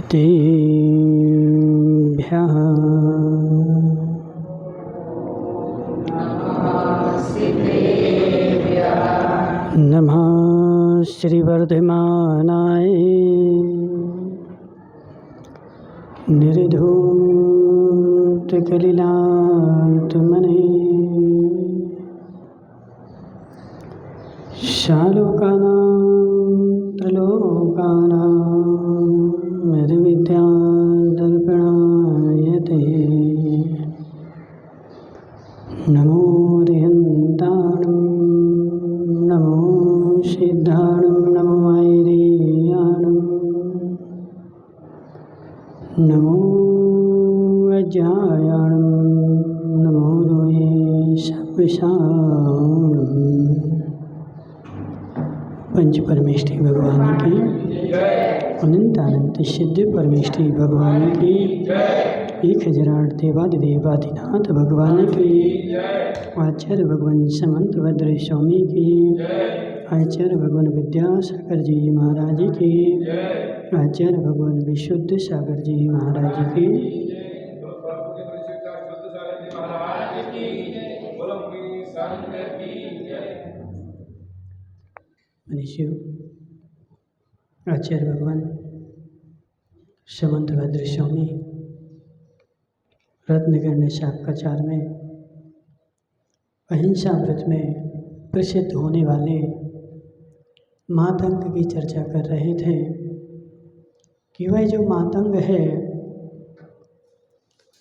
सिद्धेभ्यः नमः श्रीवर्धमानाय निर्धूतकलिलातमने शालोकानां त्रिलोकानां विद्यादर्पणाय ते नमो रिहन्ताणं नमो सिद्धाणं नमो वैरियाणं नमो वज्रायाणं नमो रोये शब्दशाणं। पंच परमेष्ठी भगवान की, अनंतानंत सिद्ध परमेष्ठी भगवान की, 1008 देवादिदेवादिनाथ भगवान की, आचार्य भगवान समंत भद्र स्वामी की, आचार्य भगवान विद्यासागर जी महाराज की, आचार्य भगवान विशुद्ध सागर जी महाराज की, मनीषियों, आचार्य भगवान समंत भद्र स्वामी रत्नगण शाकाचार में अहिंसा व्रत में प्रसिद्ध होने वाले मातंग की चर्चा कर रहे थे कि वह जो मातंग है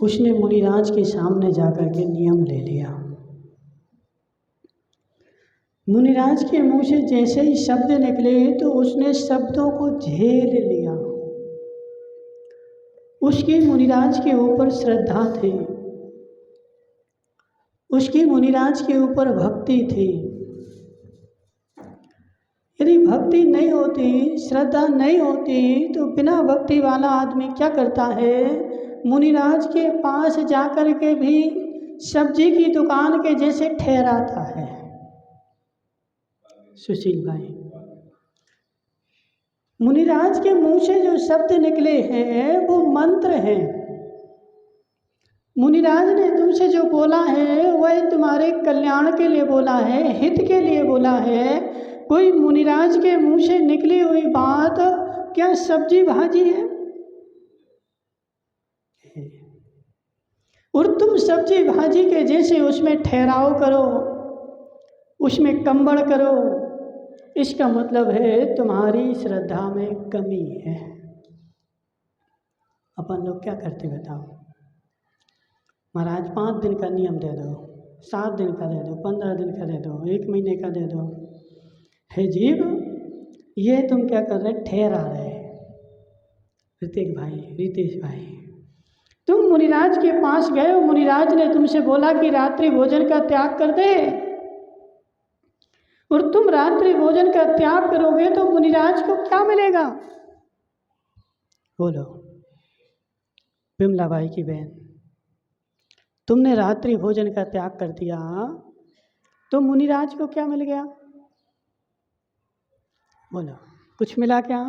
उसने मुनिराज के सामने जाकर के नियम ले लिया। मुनिराज के मुंह से जैसे ही शब्द निकले तो उसने शब्दों को झेल लिया। उसकी मुनिराज के ऊपर श्रद्धा थी, उसकी मुनिराज के ऊपर भक्ति थी। यदि भक्ति नहीं होती, श्रद्धा नहीं होती तो बिना भक्ति वाला आदमी क्या करता है, मुनिराज के पास जाकर के भी सब्जी की दुकान के जैसे ठहराता है। सुशील भाई, मुनिराज के मुंह से जो शब्द निकले हैं वो मंत्र हैं। मुनिराज ने तुमसे जो बोला है वह तुम्हारे कल्याण के लिए बोला है, हित के लिए बोला है। कोई मुनिराज के मुंह से निकली हुई बात क्या सब्जी भाजी है? और तुम सब्जी भाजी के जैसे उसमें ठहराव करो, उसमें कंबड़ करो, इसका मतलब है तुम्हारी श्रद्धा में कमी है। अपन लोग क्या करते बताओ? महाराज 5 दिन का नियम दे दो, 7 दिन का दे दो, 15 दिन का दे दो, 1 महीने का दे दो। हे जीव, ये तुम क्या कर रहे? ठहरा रहे। ऋतिक भाई, रितेश भाई, तुम मुनिराज के पास गए हो, मुनिराज ने तुमसे बोला कि रात्रि भोजन का त्याग कर दे, और तुम रात्रि भोजन का त्याग करोगे तो मुनिराज को क्या मिलेगा? बोलो। विमला बाई की बहन, तुमने रात्रि भोजन का त्याग कर दिया तो मुनिराज को क्या मिल गया? बोलो, कुछ मिला क्या?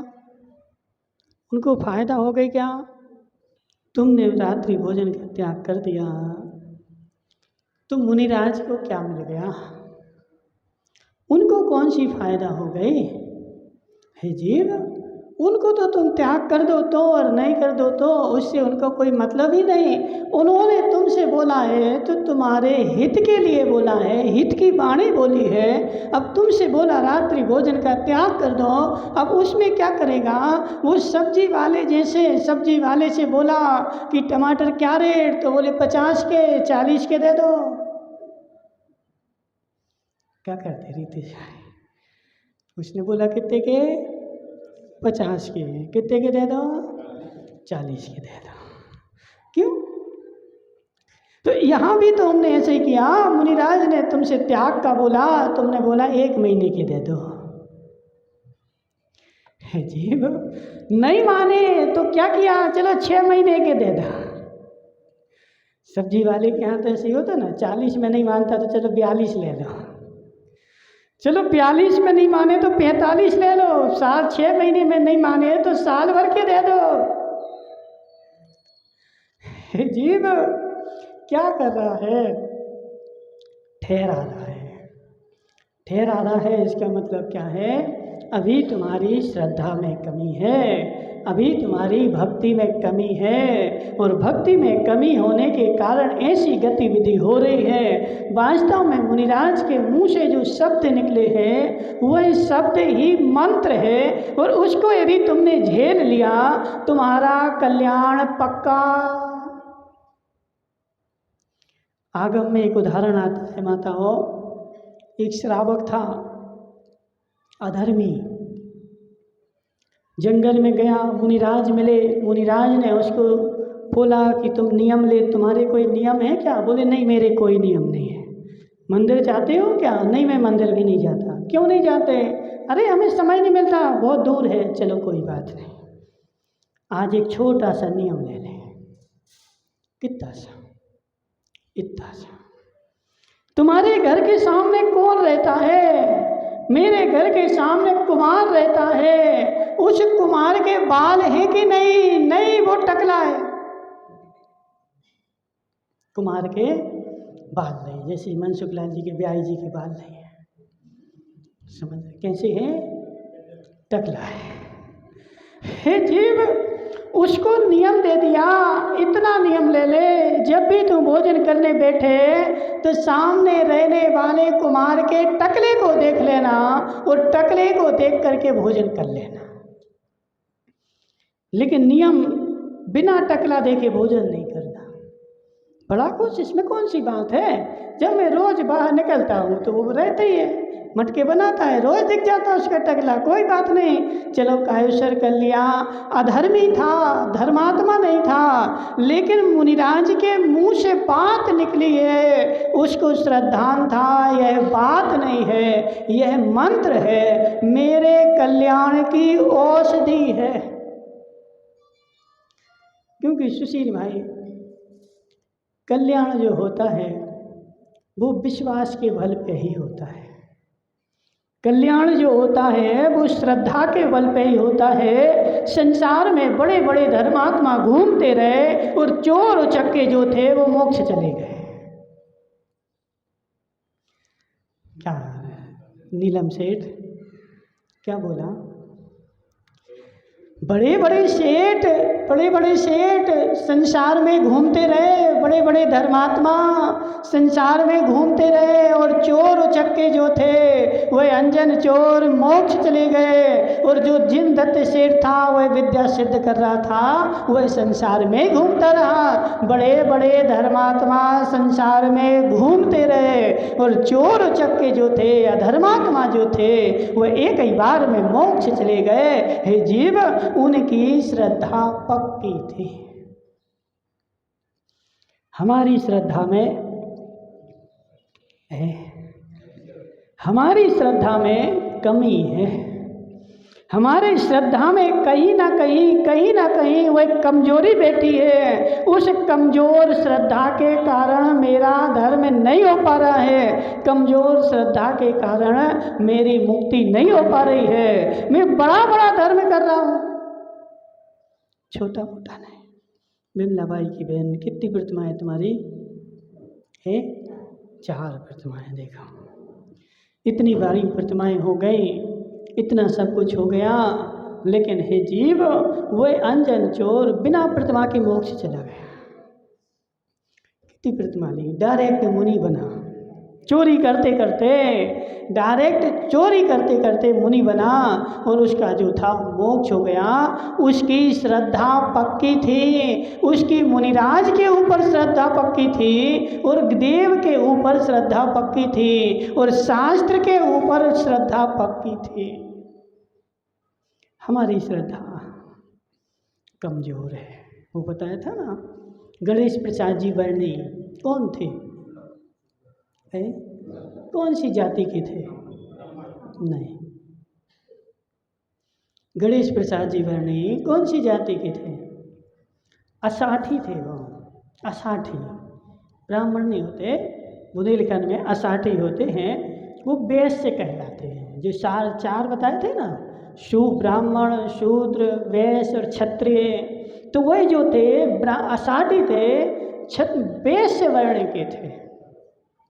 उनको फायदा हो गई क्या? तुमने रात्रि भोजन का त्याग कर दिया तो मुनिराज को क्या मिल गया? उनको कौन सी फायदा हो गई? हे जीव, उनको तो तुम त्याग कर दो तो और नहीं कर दो तो उससे उनको कोई मतलब ही नहीं। उन्होंने तुमसे बोला है तो तुम्हारे हित के लिए बोला है, हित की वाणी बोली है। अब तुमसे बोला रात्रि भोजन का त्याग कर दो, अब उसमें क्या करेगा? वो सब्जी वाले जैसे सब्जी वाले से बोला कि टमाटर क्या रेट, तो बोले 50 के, 40 के दे दो। क्या करते रितेश भाई? उसने बोला कितने के? 50 के। कितने के दे दो? 40 के दे दो। क्यों? तो यहाँ भी तो हमने ऐसे ही किया। मुनिराज ने तुमसे त्याग का बोला, तुमने बोला 1 महीने के दे दो। है जीव, नहीं माने तो क्या किया? चलो 6 महीने के दे दो। सब्जी वाले के यहाँ तो ऐसे ही होता ना, 40 में नहीं मानता तो चलो 42 ले लो, चलो 42 में नहीं माने तो 45 ले लो, 6 महीने में नहीं माने तो साल भर के दे दो। हे जीव क्या कर रहा है? ठहरा रहा है। ठहरा रहा है इसका मतलब क्या है? अभी तुम्हारी श्रद्धा में कमी है, अभी तुम्हारी भक्ति में कमी है, और भक्ति में कमी होने के कारण ऐसी गतिविधि हो रही है। वास्तव में मुनिराज के मुंह से जो शब्द निकले हैं वह शब्द ही मंत्र है, और उसको यदि तुमने झेल लिया तुम्हारा कल्याण पक्का। आगम में एक उदाहरण आता है माताओं, एक श्रावक था अधर्मी, जंगल में गया, मुनिराज मिले, मुनिराज ने उसको बोला कि तुम नियम ले, तुम्हारे कोई नियम है क्या? बोले नहीं मेरे कोई नियम नहीं है। मंदिर जाते हो क्या? नहीं मैं मंदिर भी नहीं जाता। क्यों नहीं जाते? अरे हमें समय नहीं मिलता, बहुत दूर है। चलो कोई बात नहीं, आज एक छोटा सा नियम ले लें। कितना सा? इतना सा। तुम्हारे घर के सामने कौन रहता है? मेरे घर के सामने कुमार रहता है। उस कुमार के बाल हैं कि नहीं? नहीं, वो टकला है। कुमार के बाल नहीं, जैसे मनसुख लाल जी के ब्याही जी के बाल नहीं है। समझ कैसे है? टकला है। हे जीव, उसको नियम दे दिया, इतना नियम ले ले, जब भी तुम भोजन करने बैठे तो सामने रहने वाले कुमार के टकले को देख लेना, और टकले को देख करके भोजन कर लेना। लेकिन नियम बिना टकला देखे भोजन नहीं करना। बड़ा कुछ इसमें कौन सी बात है? जब मैं रोज बाहर निकलता हूँ तो वो रहता ही है, मटके बनाता है, रोज दिख जाता है उसका टकला, कोई बात नहीं, चलो कायुसर कर लिया। अधर्मी था, धर्मात्मा नहीं था, लेकिन मुनिराज के मुंह से बात निकली है, उसको श्रद्धान था। यह बात नहीं है, यह मंत्र है, मेरे कल्याण की औषधि है। क्योंकि सुशील भाई, कल्याण जो होता है वो विश्वास के बल पे ही होता है। कल्याण जो होता है वो श्रद्धा के बल पे ही होता है। संसार में बड़े बड़े धर्मात्मा घूमते रहे और चोर उचक्के जो थे वो मोक्ष चले गए। क्या नीलम सेठ क्या बोला? बड़े बड़े सेठ संसार में घूमते रहे, बड़े बड़े धर्मात्मा संसार में घूमते रहे, और चोर उचक्के जो थे वह अंजन चोर मोक्ष चले गए। और जो जिन दत्त सेठ था वह विद्या सिद्ध कर रहा था, वह संसार में घूमता रहा। बड़े बड़े धर्मात्मा संसार में घूमते रहे, और चोर उचक्के जो थे या धर्मात्मा जो थे वह एक ही बार में मोक्ष चले गए। हे जीव, उनकी श्रद्धा पक्की थी। हमारी श्रद्धा में है, हमारी श्रद्धा में कमी है। हमारी श्रद्धा में कहीं ना कहीं वह कमजोरी बैठी है। उस कमजोर श्रद्धा के कारण मेरा धर्म नहीं हो पा रहा है, कमजोर श्रद्धा के कारण मेरी मुक्ति नहीं हो पा रही है। मैं बड़ा बड़ा धर्म कर रहा हूँ, छोटा मोटा नहीं। बिमला बाई की बहन, कितनी प्रतिमाएं तुम्हारी है? 4 प्रतिमाएं। देखो इतनी बड़ी प्रतिमाएं हो गई, इतना सब कुछ हो गया, लेकिन हे जीव, वह अंजन चोर बिना प्रतिमा के मोक्ष चला गया। कितनी प्रतिमा ली, डायरेक्ट मुनि बना। चोरी करते करते, डायरेक्ट चोरी करते करते मुनि बना, और उसका जो था मोक्ष हो गया। उसकी श्रद्धा पक्की थी, उसकी मुनिराज के ऊपर श्रद्धा पक्की थी, और देव के ऊपर श्रद्धा पक्की थी, और शास्त्र के ऊपर श्रद्धा पक्की थी। हमारी श्रद्धा कमजोर है। वो बताया था ना, गणेश प्रसाद जी वर्णी कौन थे? कौन सी जाति के थे? नहीं, गणेश प्रसाद जी वर्णी कौन सी जाति के थे? असाठी थे। वो असाठी ब्राह्मण नहीं होते, बुंदेलखंड में असाठी होते हैं, वो वैश्य से कहलाते हैं। जो 4 बताए थे ना, ब्राह्मण, शूद्र, वैश्य और क्षत्रिय, तो वह जो थे असाटी थे, वैश्य वर्ण के थे,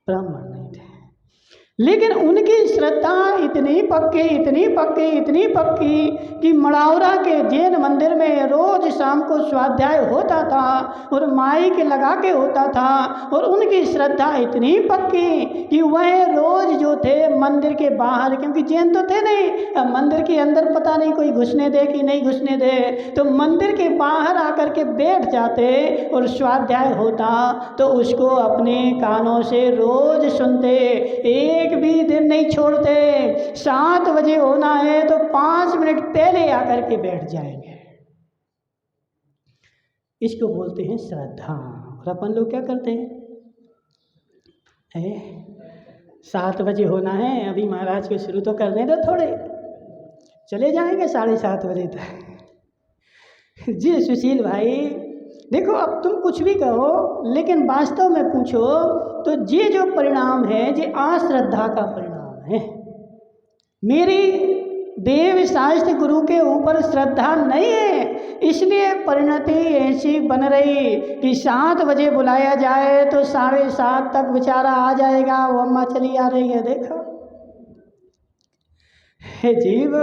ब्राह्मण नहीं थे। लेकिन उनकी श्रद्धा इतनी पक्की, इतनी पक्की, इतनी पक्की कि मड़ावरा के जैन मंदिर में रोज शाम को स्वाध्याय होता था और माइक लगा के होता था। और उनकी श्रद्धा इतनी पक्की कि वह रोज जो थे मंदिर के बाहर, क्योंकि जैन तो थे नहीं, अब मंदिर के अंदर पता नहीं कोई घुसने दे कि नहीं घुसने दे, तो मंदिर के बाहर आकर के बैठ जाते और स्वाध्याय होता तो उसको अपने कानों से रोज सुनते, एक भी दिन नहीं छोड़ते। 7 बजे होना है तो 5 मिनट पहले आकर के बैठ जाएंगे। इसको बोलते हैं श्रद्धा। और अपन लोग क्या करते हैं, 7 बजे होना है, अभी महाराज को शुरू तो करने दो, थोड़े चले जाएंगे 7:30 बजे तक। जी सुशील भाई, देखो अब तुम कुछ भी कहो, लेकिन वास्तव में पूछो तो ये जो परिणाम है ये अश्रद्धा का परिणाम है। मेरी देव शास्त्र गुरु के ऊपर श्रद्धा नहीं है, इसलिए परिणति ऐसी बन रही कि 7 बजे बुलाया जाए तो 7:30 तक बेचारा आ जाएगा, वो अम्मा चली आ रही है देखो। हे जीव,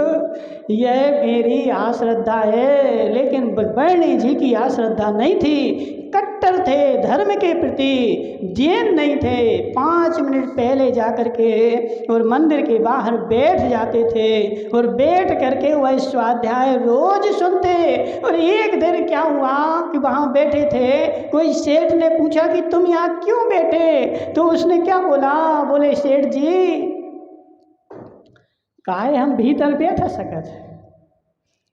यह मेरी अश्रद्धा है, लेकिन बरणी जी की अश्रद्धा नहीं थी, कट्टर थे धर्म के प्रति, जैन नहीं थे। 5 मिनट पहले जाकर के और मंदिर के बाहर बैठ जाते थे और बैठ करके वह स्वाध्याय रोज सुनते। और एक दिन क्या हुआ कि वहाँ बैठे थे, कोई सेठ ने पूछा कि तुम यहाँ क्यों बैठे, तो उसने क्या बोला, बोले सेठ जी काहे हम भीतर बैठ सकत।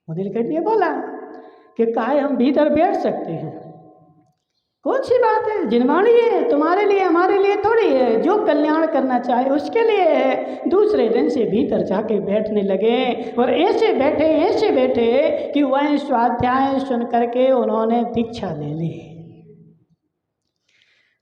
नीलकंठ ने बोला कि काहे हम भीतर बैठ सकते हैं, कौन सी बात है, जिनवाणी है, तुम्हारे लिए हमारे लिए थोड़ी है, जो कल्याण करना चाहे उसके लिए है। दूसरे दिन से भीतर जाके बैठने लगे और ऐसे बैठे कि वह स्वाध्याय सुन करके उन्होंने दीक्षा ले ली।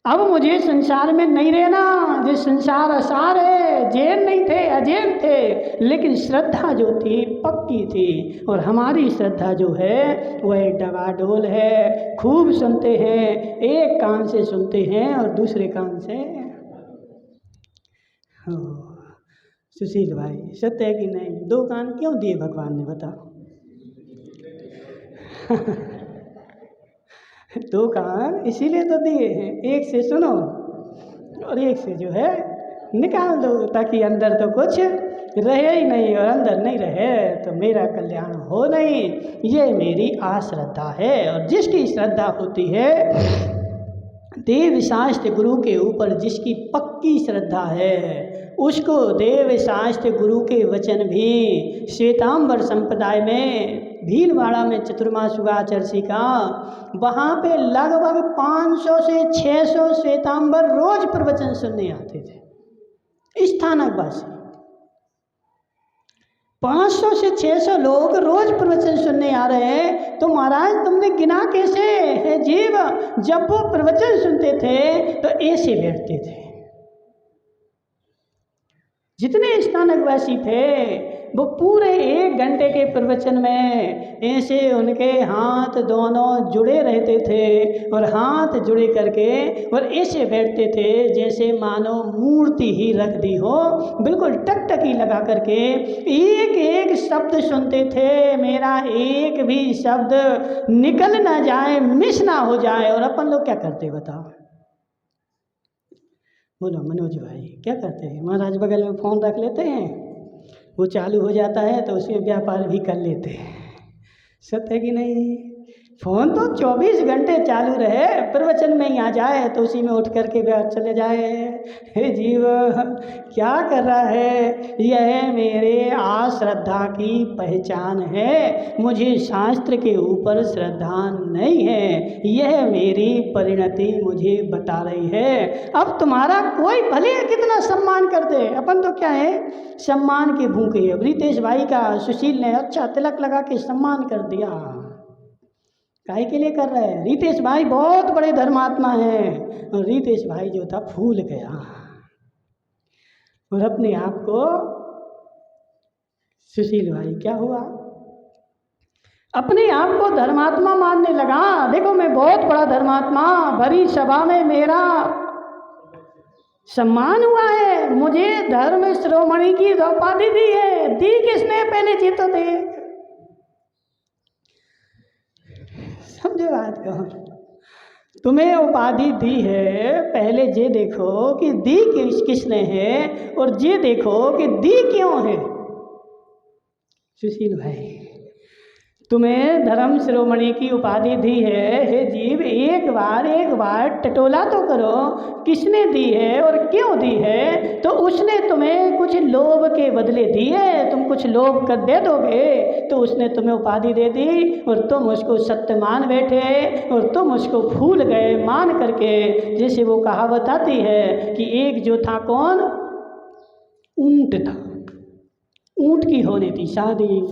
अब मुझे संसार में नहीं रहना, जो संसार असार है, जैन नहीं थे, अजैन थे, लेकिन श्रद्धा जो थी पक्की थी। और हमारी श्रद्धा जो है वह डगाडोल है, खूब सुनते हैं, एक कान से सुनते हैं और दूसरे कान से। सुशील भाई सत्य है कि नहीं, 2 कान क्यों दिए भगवान ने बताओ। 2 कान इसीलिए तो दिए हैं, एक से सुनो और एक से जो है निकाल दो, ताकि अंदर तो कुछ रहे ही नहीं, और अंदर नहीं रहे तो मेरा कल्याण हो नहीं। ये मेरी अश्रद्धा है। और जिसकी श्रद्धा होती है देव शास्त्र गुरु के ऊपर, जिसकी पक्की श्रद्धा है, उसको देव शास्त्र गुरु के वचन भी श्वेतांबर संप्रदाय में भीलवाड़ा में चतुर्मास हुआ चर्ची का, वहाँ पे लगभग 500 से 600 श्वेतांबर रोज प्रवचन सुनने आते थे। स्थानकवासी 500 से 600 लोग रोज प्रवचन सुनने आ रहे हैं, तो महाराज तुमने गिना कैसे है जीव। जब वो प्रवचन सुनते थे तो ऐसे बैठते थे, जितने स्थानकवासी थे वो पूरे 1 घंटे के प्रवचन में ऐसे उनके हाथ दोनों जुड़े रहते थे और हाथ जुड़े करके और ऐसे बैठते थे जैसे मानो मूर्ति ही रख दी हो, बिल्कुल टकटकी लगा करके एक एक शब्द सुनते थे। मेरा एक भी शब्द निकल ना जाए, मिस ना हो जाए। और अपन लोग क्या करते बताओ, बोलो मनोज भाई क्या करते हैं, महाराज बगल में फ़ोन रख लेते हैं, वो चालू हो जाता है तो उसमें व्यापार भी कर लेते हैं। सत्य है कि नहीं, फ़ोन तो 24 घंटे चालू रहे, प्रवचन में ही आ जाए तो उसी में उठ करके बैठ चले जाए। हे जीव क्या कर रहा है, यह मेरे अश्रद्धा की पहचान है। मुझे शास्त्र के ऊपर श्रद्धा नहीं है, यह मेरी परिणति मुझे बता रही है। अब तुम्हारा कोई भले कितना सम्मान कर दे, अपन तो क्या है सम्मान के भूखे। अब रितेश भाई का सुशील ने अच्छा तिलक लगा के सम्मान कर दिया, काहे के लिए कर रहे हैं। रितेश भाई बहुत बड़े धर्मात्मा हैं, और रितेश भाई जो था फूल गया और अपने आप को सुशील भाई क्या हुआ, अपने आप को धर्मात्मा मानने लगा। देखो मैं बहुत बड़ा धर्मात्मा, भरी सभा में मेरा सम्मान हुआ है, मुझे धर्म शिरोमणि की उपाधि दी है। दी किसने? पहले जी तो देख, समझो बात को। तुम्हें उपाधि दी है, पहले ये देखो कि दी किसने है, और ये देखो कि दी क्यों है। सुशील भाई, तुम्हें धर्म शिरोमणि की उपाधि दी है, हे जीव एक बार टटोला तो करो, किसने दी है और क्यों दी है। तो उसने तुम्हें कुछ लोभ के बदले दी है, तुम कुछ लोभ कर दे दोगे तो उसने तुम्हें उपाधि दे दी, और तुम उसको सत्य मान बैठे, और तुम उसको भूल गए मान करके। जैसे वो कहावत आती है कि एक जो था कौन, ऊंट था, ऊंट की होनी थी शादी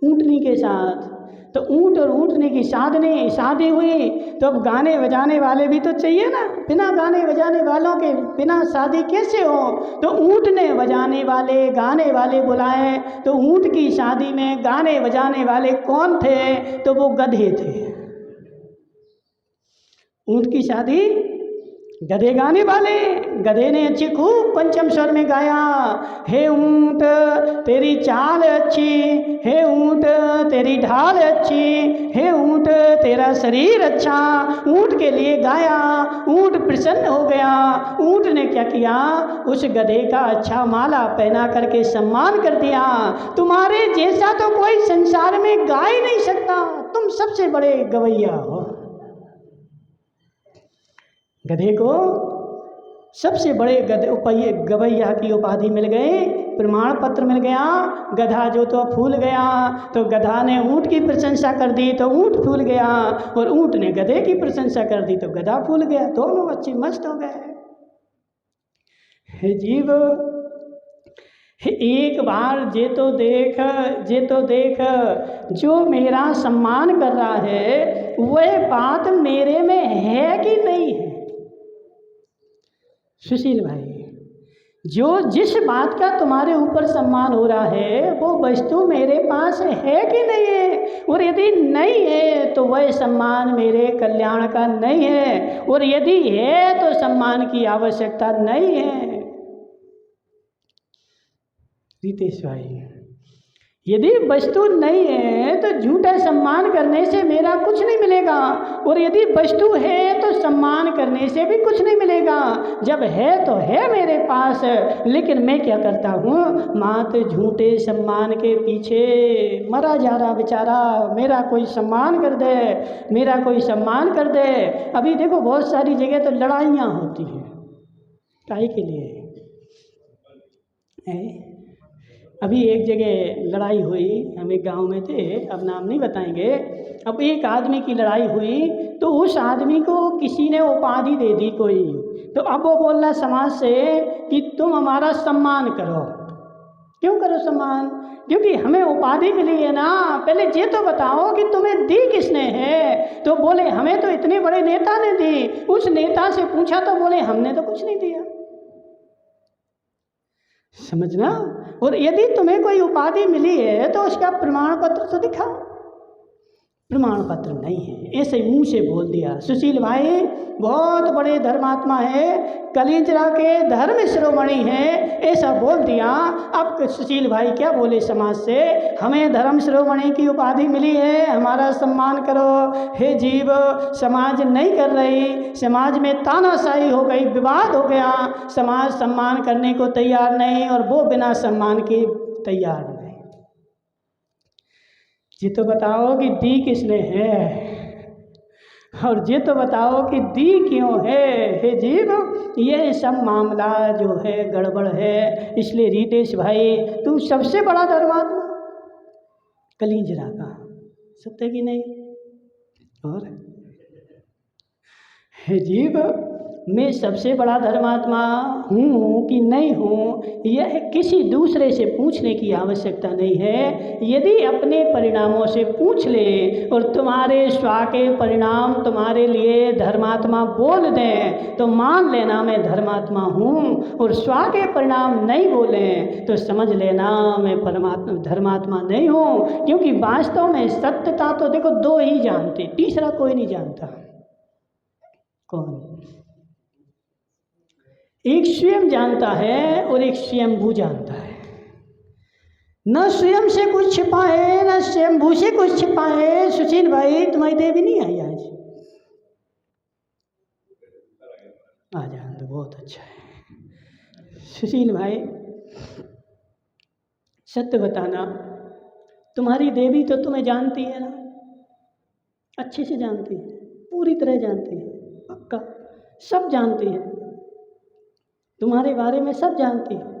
ऊँटनी के साथ, तो ऊँट और ऊँटनी की शादी हुई, तो अब गाने बजाने वाले भी तो चाहिए ना। बिना गाने बजाने वालों के बिना शादी कैसे हो। तो ऊँट ने बजाने वाले गाने वाले बुलाए, तो ऊँट की शादी में गाने बजाने वाले कौन थे? तो वो गधे थे। ऊँट की शादी गधे गाने वाले, गधे ने अच्छी खूब पंचम स्वर में गाया, हे ऊँट तेरी चाल अच्छी, हे ऊँट तेरी ढाल अच्छी, हे ऊँट तेरा शरीर अच्छा। ऊँट के लिए गाया, ऊँट प्रसन्न हो गया। ऊँट ने क्या किया, उस गधे का अच्छा माला पहना करके सम्मान कर दिया। तुम्हारे जैसा तो कोई संसार में गा ही नहीं सकता, तुम सबसे बड़े गवैया हो। गधे को सबसे बड़े गवैया की उपाधि मिल गई, प्रमाण पत्र मिल गया। गधा जो तो फूल गया, तो गधा ने ऊँट की प्रशंसा कर दी तो ऊँट फूल गया, और ऊँट ने गधे की प्रशंसा कर दी तो गधा फूल गया। दोनों अच्छे मस्त हो गए। हे जीव, एक बार जे तो देख, जो मेरा सम्मान कर रहा है वह बात मेरे में है कि नहीं है। सुशील भाई, जो जिस बात का तुम्हारे ऊपर सम्मान हो रहा है वो वस्तु मेरे पास है कि नहीं है, और यदि नहीं है तो वह सम्मान मेरे कल्याण का नहीं है, और यदि है तो सम्मान की आवश्यकता नहीं है। रितेश भाई, यदि वस्तु नहीं है तो झूठा सम्मान करने से मेरा कुछ नहीं मिलेगा, और यदि वस्तु है तो सम्मान करने से भी कुछ नहीं मिलेगा। जब है तो है मेरे पास, लेकिन मैं क्या करता हूँ, मात्र झूठे सम्मान के पीछे मरा जा रहा बेचारा। मेरा कोई सम्मान कर दे, मेरा कोई सम्मान कर दे। अभी देखो बहुत सारी जगह तो लड़ाइयाँ होती हैं, काहे के लिए है? अभी एक जगह लड़ाई हुई, हम एक गांव में थे, अब नाम नहीं बताएंगे। अब एक आदमी की लड़ाई हुई, तो उस आदमी को किसी ने उपाधि दे दी कोई, तो अब वो बोल रहा समाज से कि तुम हमारा सम्मान करो। क्यों करो सम्मान? क्योंकि हमें उपाधि मिली है ना। पहले ये तो बताओ कि तुम्हें दी किसने है। तो बोले हमें तो इतने बड़े नेता ने दी। उस नेता से पूछा तो बोले हमने तो कुछ नहीं दिया। समझना। और यदि तुम्हें कोई उपाधि मिली है तो उसका प्रमाण पत्र तो दिखाओ। प्रमाण पत्र नहीं है, ऐसे मुंह से बोल दिया। सुशील भाई बहुत बड़े धर्मात्मा है, कलिंजरा के धर्म शिरोमणि है, ऐसा बोल दिया। अब सुशील भाई क्या बोले समाज से, हमें धर्म शिरोमणि की उपाधि मिली है, हमारा सम्मान करो। हे जीव, समाज नहीं कर रही, समाज में तानाशाही हो गई, विवाद हो गया, समाज सम्मान करने को तैयार नहीं, और वो बिना सम्मान के तैयार नहीं। ये तो बताओ कि दी किसने है, और ये तो बताओ कि दी क्यों है। हे जीव, ये सब मामला जो है गड़बड़ है। इसलिए रितेश भाई तू सबसे बड़ा धर्मात्मा कलिंजरा का, सत्य कि नहीं? और हे जीव, मैं सबसे बड़ा धर्मात्मा हूँ कि नहीं हूँ, यह किसी दूसरे से पूछने की आवश्यकता नहीं है। यदि अपने परिणामों से पूछ ले और तुम्हारे स्व के परिणाम तुम्हारे लिए धर्मात्मा बोल दें तो मान लेना मैं धर्मात्मा हूँ, और स्व के परिणाम नहीं बोलें तो समझ लेना मैं परमात्मा धर्मात्मा नहीं हूँ। क्योंकि वास्तव में सत्यता तो देखो दो ही जानते, तीसरा कोई नहीं जानता। कौन? एक स्वयं जानता है और एक स्वयंभू जानता है। न स्वयं से कुछ छिपाए न स्वयंभू से कुछ छिपाए। सुशील भाई तुम्हारी देवी नहीं आई आज? आ जाए तो बहुत अच्छा है। सुशील भाई सत्य बताना, तुम्हारी देवी तो तुम्हें जानती है ना? अच्छे से जानती है, पूरी तरह जानती है, पक्का सब जानती है, तुम्हारे बारे में सब जानती है।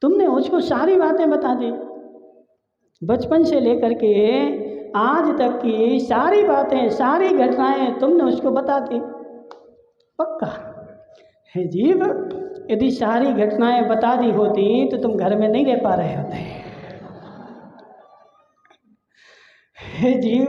तुमने उसको सारी बातें बता दी, बचपन से लेकर के आज तक की सारी बातें सारी घटनाएं तुमने उसको बता दी, पक्का है जीव। यदि सारी घटनाएं बता दी होती तो तुम घर में नहीं रह पा रहे होते। हे जीव,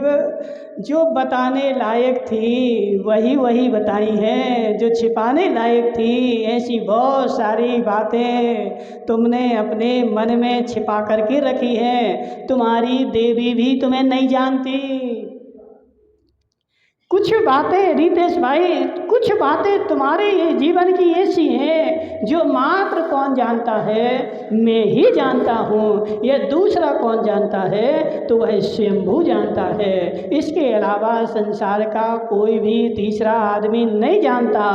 जो बताने लायक थी वही वही बताई हैं, जो छिपाने लायक थी ऐसी बहुत सारी बातें तुमने अपने मन में छिपा करके रखी हैं। तुम्हारी देवी भी तुम्हें नहीं जानती। कुछ बातें रितेश भाई, कुछ बातें तुम्हारे ये जीवन की ऐसी हैं जो मात्र कौन जानता है? मैं ही जानता हूँ। यह दूसरा कौन जानता है? तो वह स्वयंभू जानता है। इसके अलावा संसार का कोई भी तीसरा आदमी नहीं जानता।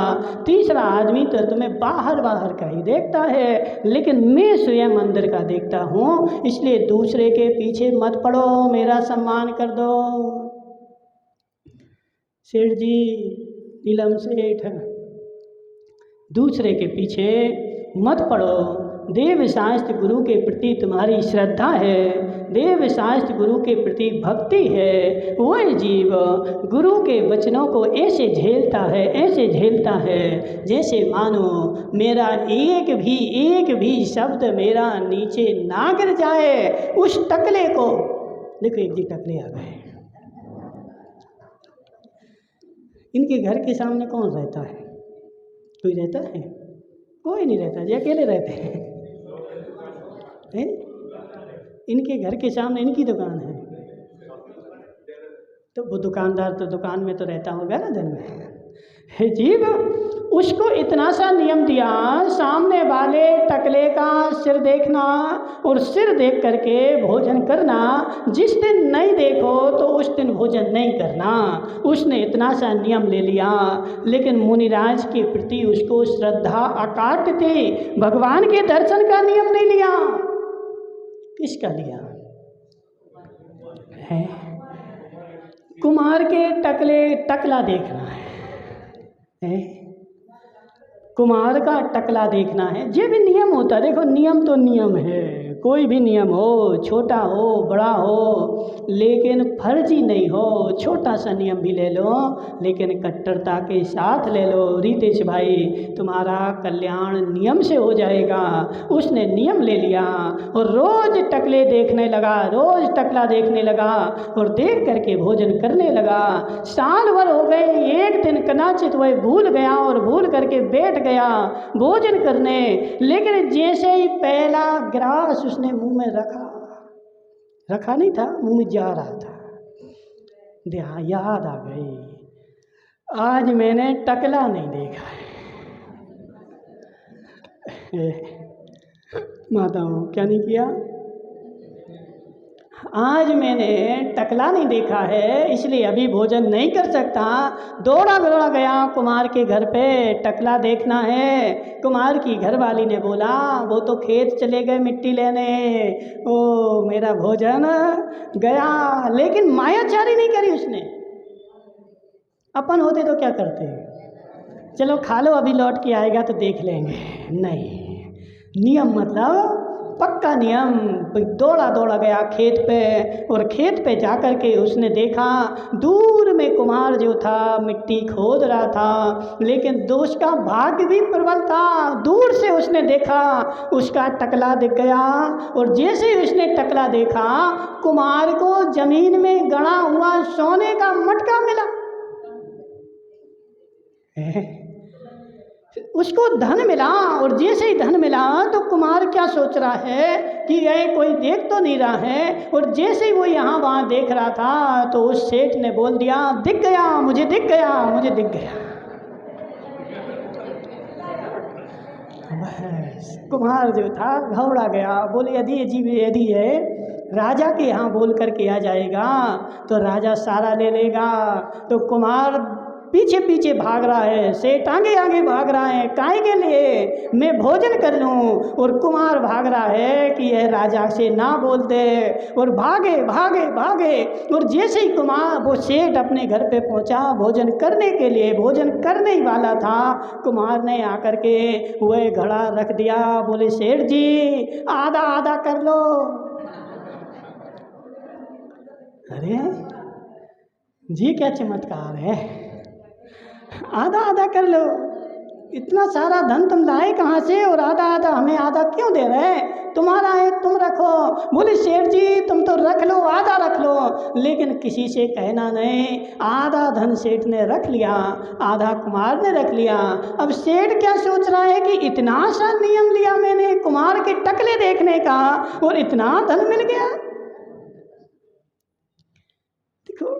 तीसरा आदमी तो तुम्हें बाहर बाहर का ही देखता है, लेकिन मैं स्वयं अंदर का देखता हूँ। इसलिए दूसरे के पीछे मत पड़ो, मेरा सम्मान कर दो। सेठ जी, नीलम सेठ, दूसरे के पीछे मत पड़ो। देव शास्त्र गुरु के प्रति तुम्हारी श्रद्धा है, देव शास्त्र गुरु के प्रति भक्ति है। वह जीव गुरु के वचनों को ऐसे झेलता है, ऐसे झेलता है जैसे मानो मेरा एक भी शब्द मेरा नीचे ना गिर जाए। उस टकले को देखो, एक जी टकले आ गए। इनके घर के सामने कौन रहता है? कोई रहता है? कोई नहीं रहता, ये अकेले रहते हैं। इनके घर के सामने इनकी दुकान है, तो वो दुकानदार तो दुकान में तो रहता होगा ना दिन में। हे जीव, उसको इतना सा नियम दिया, सामने वाले टकले का सिर देखना और सिर देख करके भोजन करना। जिस दिन नहीं देखो तो उस दिन भोजन नहीं करना। उसने इतना सा नियम ले लिया, लेकिन मुनिराज के प्रति उसको श्रद्धा अकाट थी। भगवान के दर्शन का नियम नहीं लिया। किसका लिया है? कुमार के टकला देखना है? कुमार का टकला देखना है। ये भी नियम होता है। देखो, नियम तो नियम है, कोई भी नियम हो, छोटा हो बड़ा हो, लेकिन फर्जी नहीं हो। छोटा सा नियम भी ले लो, लेकिन कट्टरता के साथ ले लो। रितेश भाई, तुम्हारा कल्याण नियम से हो जाएगा। उसने नियम ले लिया और रोज टकले देखने लगा, रोज टकला देखने लगा और देख करके भोजन करने लगा। साल भर हो गए, एक दिन कदाचित वह भूल गया और भूल करके बैठ गया भोजन करने। लेकिन जैसे ही पहला ग्रास उसने मुंह में रखा नहीं था, मुंह में जा रहा था, याद आ गई, आज मैंने टकला नहीं देखा है। माताओं, क्या नहीं किया? आज मैंने टकला नहीं देखा है, इसलिए अभी भोजन नहीं कर सकता। दौड़ा गया कुमार के घर पे, टकला देखना है। कुमार की घरवाली ने बोला, वो तो खेत चले गए मिट्टी लेने, ओ मेरा भोजन गया। लेकिन मायाचारी नहीं करी उसने। अपन होते तो क्या करते? चलो खा लो, अभी लौट के आएगा तो देख लेंगे। नहीं, नियम मतलब पक्का नियम। दौड़ा दौड़ा गया खेत पे, और खेत पे जाकर के उसने देखा दूर में कुम्हार जो था मिट्टी खोद रहा था, लेकिन दोस्त का भाग्य भी प्रबल था। दूर से उसने देखा, उसका टकला दिख गया, और जैसे ही उसने टकला देखा, कुम्हार को जमीन में गड़ा हुआ सोने का मटका मिला। उसको धन मिला, और जैसे ही धन मिला तो कुमार क्या सोच रहा है कि ये कोई देख तो नहीं रहा है, और जैसे ही वो यहाँ वहाँ देख रहा था तो उस सेठ ने बोल दिया, दिख गया मुझे, दिख गया मुझे, दिख गया। बस कुम्हार जो था घबरा गया, बोले यदि है राजा के यहाँ बोल करके आ जाएगा तो राजा सारा ले लेगा। तो कुम्हार पीछे पीछे भाग रहा है, सेठ आगे आगे भाग रहा है, काहे के लिए, मैं भोजन कर लूं। और कुम्हार भाग रहा है कि यह राजा से ना बोल दे, और भागे भागे भागे। और जैसे ही कुम्हार वो सेठ अपने घर पे पहुंचा भोजन करने के लिए, भोजन करने ही वाला था, कुम्हार ने आकर के वह घड़ा रख दिया। बोले सेठ जी आधा आधा कर लो। अरे जी क्या चमत्कार है, आधा आधा कर लो। इतना सारा धन तुम लाए कहाँ से, और आधा आधा हमें आधा क्यों दे रहे, तुम्हारा है तुम रखो। बोले सेठ जी तुम तो रख लो, आधा रख लो, लेकिन किसी से कहना नहीं। आधा धन सेठ ने रख लिया, आधा कुमार ने रख लिया। अब सेठ क्या सोच रहा है कि इतना सा नियम लिया मैंने कुमार के टकले देखने का, और इतना धन मिल गया। देखो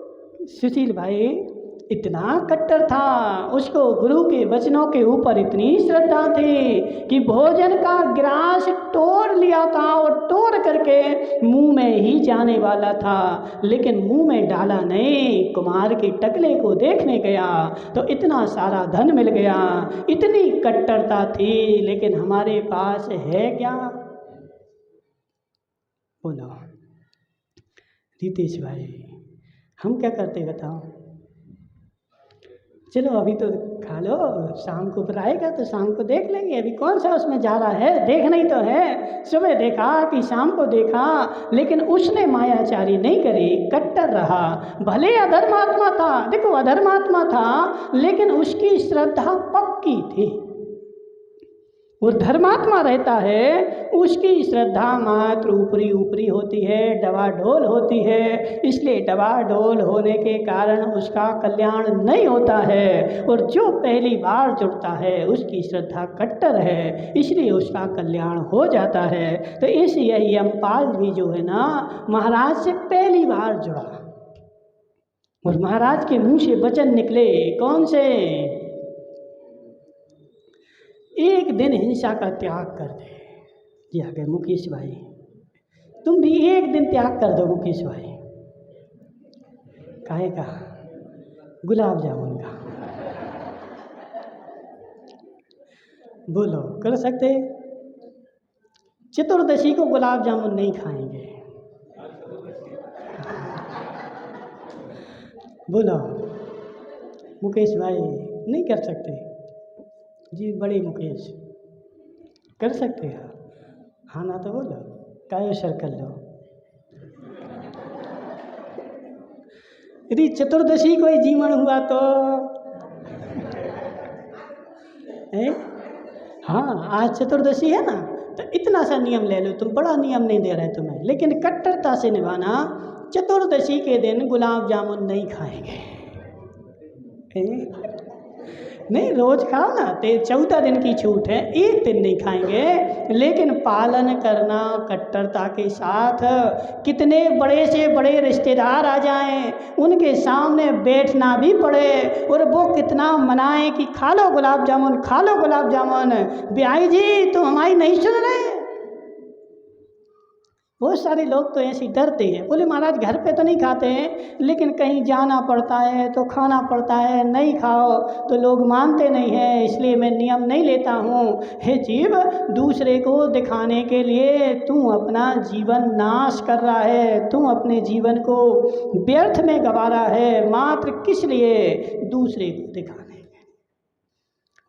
सुशील भाई इतना कट्टर था, उसको गुरु के वचनों के ऊपर इतनी श्रद्धा थी कि भोजन का गिलास तोड़ लिया था, और तोड़ करके मुंह में ही जाने वाला था, लेकिन मुंह में डाला नहीं, कुमार के टकले को देखने गया तो इतना सारा धन मिल गया। इतनी कट्टरता थी, लेकिन हमारे पास है क्या? बोलो रितेश भाई, हम क्या करते बताओ? चलो अभी तो खा लो, शाम को फिर आएगा तो शाम को देख लेंगे, अभी कौन सा उसमें जा रहा है, देखना ही तो है। सुबह देखा कि शाम को देखा, लेकिन उसने मायाचारी नहीं करी, कट्टर रहा। भले अधर्मात्मा था, देखो अधर्मात्मा था, लेकिन उसकी श्रद्धा पक्की थी। वो धर्मात्मा रहता है, उसकी श्रद्धा मात्र ऊपरी ऊपरी होती है, डवाडोल होती है। इसलिए डवाडोल होने के कारण उसका कल्याण नहीं होता है, और जो पहली बार जुड़ता है उसकी श्रद्धा कट्टर है, इसलिए उसका कल्याण हो जाता है। तो इसलिए यमपाल भी जो है ना महाराज से पहली बार जुड़ा, और महाराज के मुंह से वचन निकले, कौन से? एक दिन हिंसा का त्याग कर दे। जी आ गए मुकेश भाई, तुम भी एक दिन त्याग कर दो मुकेश भाई। काहे का? गुलाब जामुन का। बोलो कर सकते? चतुर्दशी को गुलाब जामुन नहीं खाएंगे। बोलो मुकेश भाई नहीं कर सकते? जी बड़े मुकेश कर सकते हैं? हाँ ना तो बोलो, कायो सर कर लो। यदि चतुर्दशी कोई जीवन हुआ तो हाँ आज चतुर्दशी है ना, तो इतना सा नियम ले लो तुम, बड़ा नियम नहीं दे रहे तुम्हें, लेकिन कट्टरता से निभाना। चतुर्दशी के दिन गुलाब जामुन नहीं खाएंगे। नहीं रोज खाओ ना, 14 दिन की छूट है, एक दिन नहीं खाएंगे, लेकिन पालन करना कट्टरता के साथ। कितने बड़े से बड़े रिश्तेदार आ जाएं, उनके सामने बैठना भी पड़े, और वो कितना मनाएं कि खा लो गुलाब जामुन, खा लो गुलाब जामुन। ब्याई जी तुम हमारी नहीं सुन रहे। बहुत सारे लोग तो ऐसे डरते हैं, बोले महाराज घर पे तो नहीं खाते हैं, लेकिन कहीं जाना पड़ता है तो खाना पड़ता है, नहीं खाओ तो लोग मानते नहीं हैं, इसलिए मैं नियम नहीं लेता हूँ। हे जीव, दूसरे को दिखाने के लिए तू अपना जीवन नाश कर रहा है, तू अपने जीवन को व्यर्थ में गंवा रहा है, मात्र किस लिए? दूसरे को दिखाने।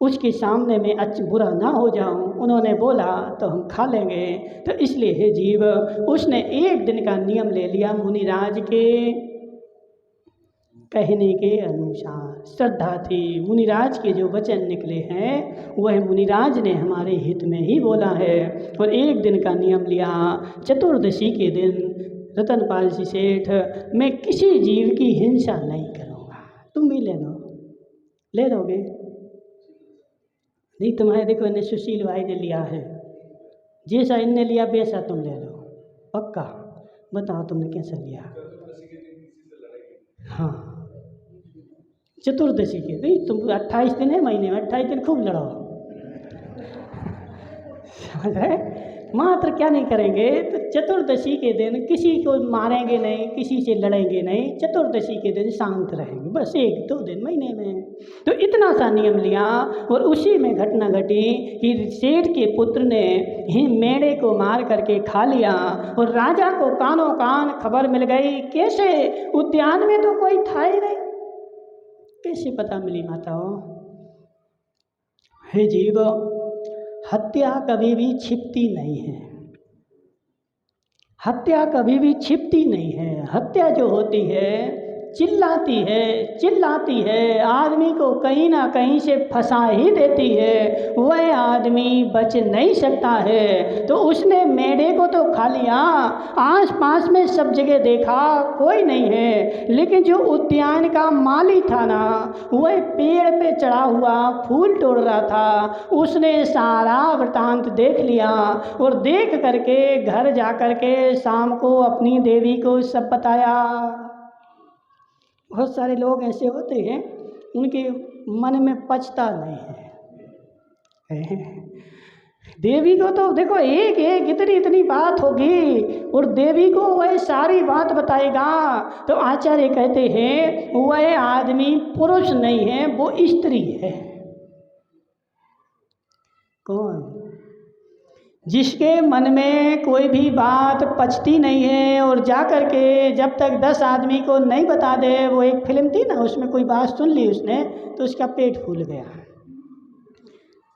उसके सामने में बुरा ना हो जाऊं। उन्होंने बोला तो हम खा लेंगे। तो इसलिए हे जीव, उसने एक दिन का नियम ले लिया मुनिराज के कहने के अनुसार। श्रद्धा थी, मुनिराज के जो वचन निकले हैं वह मुनिराज ने हमारे हित में ही बोला है। और एक दिन का नियम लिया। चतुर्दशी के दिन रतनपाल जी सेठ, मैं किसी जीव की हिंसा नहीं करूँगा। तुम भी ले लो, ले लोगे? नहीं, तुम्हारे देखो इन्हें सुशील भाई ने लिया है, जैसा इनने लिया वैसा तुम ले लो, पक्का। बताओ तुमने कैसा लिया? हाँ, चतुर्दशी के नहीं, तुम 28 दिन है महीने में, 28 दिन खूब लड़ो, समझ रहे? मात्र क्या नहीं करेंगे, तो चतुर्दशी के दिन किसी को मारेंगे नहीं, किसी से लड़ेंगे नहीं, चतुर्दशी के दिन शांत रहेंगे, बस 1-2 दिन महीने में। तो इतना सा नियम लिया। और उसी में घटना घटी कि सेठ के पुत्र ने ही मेढ़े को मार करके खा लिया। और राजा को कानों कान खबर मिल गई। कैसे? उद्यान में तो कोई था ही नहीं, कैसे पता मिली माताओं? हे जीव, हत्या कभी भी छिपती नहीं है, हत्या कभी भी छिपती नहीं है। हत्या जो होती है चिल्लाती है, चिल्लाती है, आदमी को कहीं ना कहीं से फंसा ही देती है, वह आदमी बच नहीं सकता है। तो उसने मेढ़े को तो खा लिया, आस पास में सब जगह देखा कोई नहीं है, लेकिन जो उद्यान का माली था ना, वह पेड़ पे चढ़ा हुआ फूल तोड़ रहा था, उसने सारा वृतांत देख लिया। और देख करके घर जा करके शाम को अपनी देवी को सब बताया। बहुत सारे लोग ऐसे होते हैं, उनके मन में पचता नहीं है। देवी को तो देखो एक एक इतनी बात होगी, और देवी को वह सारी बात बताएगा। तो आचार्य कहते हैं वह आदमी पुरुष नहीं है, वो स्त्री है। कौन? जिसके मन में कोई भी बात पचती नहीं है, और जा कर के जब तक 10 आदमी को नहीं बता दे। वो एक फिल्म थी ना, उसमें कोई बात सुन ली उसने तो उसका पेट फूल गया।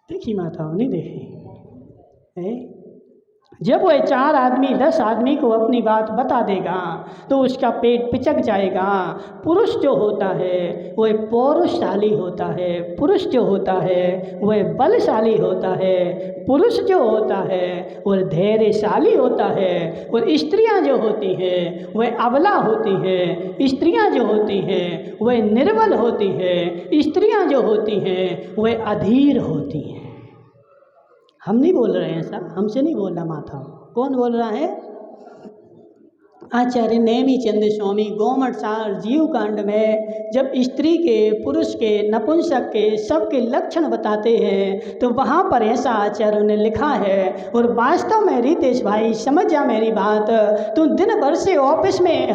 देखी माताओं, नहीं देखी है? जब वह 4 आदमी 10 आदमी को अपनी बात बता देगा तो उसका पेट पिचक जाएगा। पुरुष जो होता है वह पौरुषशाली होता है, पुरुष जो होता है वह बलशाली होता है, पुरुष जो होता है वह धैर्यशाली होता है। और स्त्रियां जो होती हैं वह अबला होती है, स्त्रियां जो होती हैं वह निर्बल होती है, स्त्रियां जो होती हैं वह अधीर होती हैं। हम नहीं बोल रहे हैं ऐसा, हमसे नहीं बोलना माता। कौन बोल रहा है? आचार्य नेमिचंद स्वामी गोमटसार जीव कांड में जब स्त्री के, पुरुष के, नपुंसक के सबके लक्षण बताते हैं तो वहाँ पर ऐसा आचार्यों ने लिखा है। और वास्तव में रितेश भाई समझ जा मेरी बात, तू दिन भर से ऑफिस में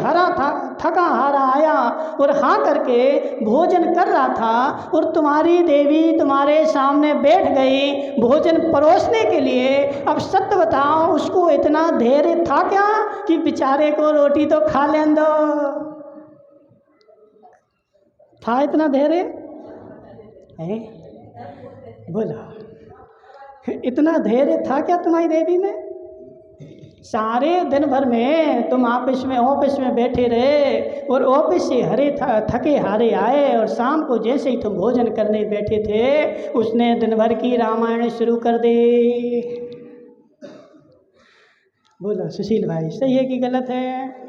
थका हारा आया और हाँ करके भोजन कर रहा था, और तुम्हारी देवी तुम्हारे सामने बैठ गई भोजन परोसने के लिए। अब सत्य बताओ, उसको इतना धैर्य था क्या कि बेचारे को रोटी तो खा लें दो? था इतना धैर्य? है? बोला, इतना धैर्य था क्या तुम्हारी देवी में? सारे दिन भर में तुम ऑफिस में बैठे रहे, और ऑफिस से थके हारे आए, और शाम को जैसे ही तुम भोजन करने बैठे थे उसने दिन भर की रामायण शुरू कर दी। बोलो सुशील भाई, सही है कि गलत है?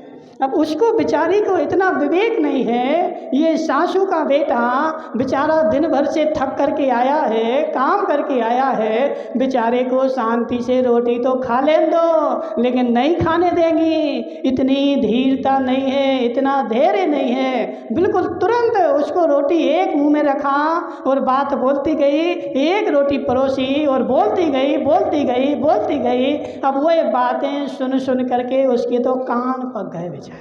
अब उसको बेचारी को इतना विवेक नहीं है, ये सासू का बेटा बेचारा दिन भर से थक करके आया है, काम करके आया है, बेचारे को शांति से रोटी तो खा लें दो, लेकिन नहीं खाने देंगी। इतनी धीरता नहीं है, इतना धैर्य नहीं है। बिल्कुल तुरंत उसको रोटी एक मुंह में रखा और बात बोलती गई, एक रोटी परोसी और बोलती गई। अब वो बातें सुन करके उसके तो कान पक गए बेचारे।